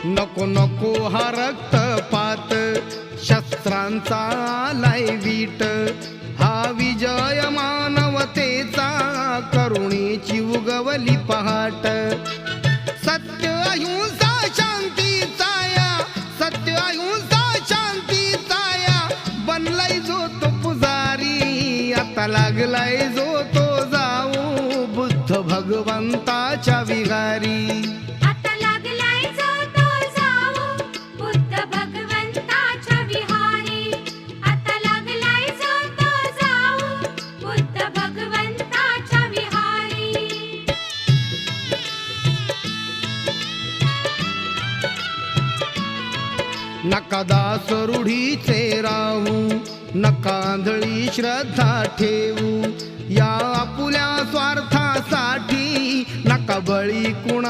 नको नको हा रक्तपात, शस्त्रांचा आलाय वीट, हा विजय मानवतेचा, करुणेची उगवली पहाट. सत्य अहिंसा शांतीचा या, सत्य अहिंसा शांतीचा या, बनलाय जो तो पुजारी, आता लागलाय जो तो जाऊ बुद्ध भगवंताच्या विहारी. आता लागलाय जो तो जाऊ बुद्ध भगवंताच्या विहारी. आता लागलाय जो तो जाऊ बुद्ध भगवंताच्या विहारी. नका दास रूढीचे राहू, नका आंधळी श्रद्धा ठेवू, या आपुल्या स्वार्थासाठी नका बळी कुणा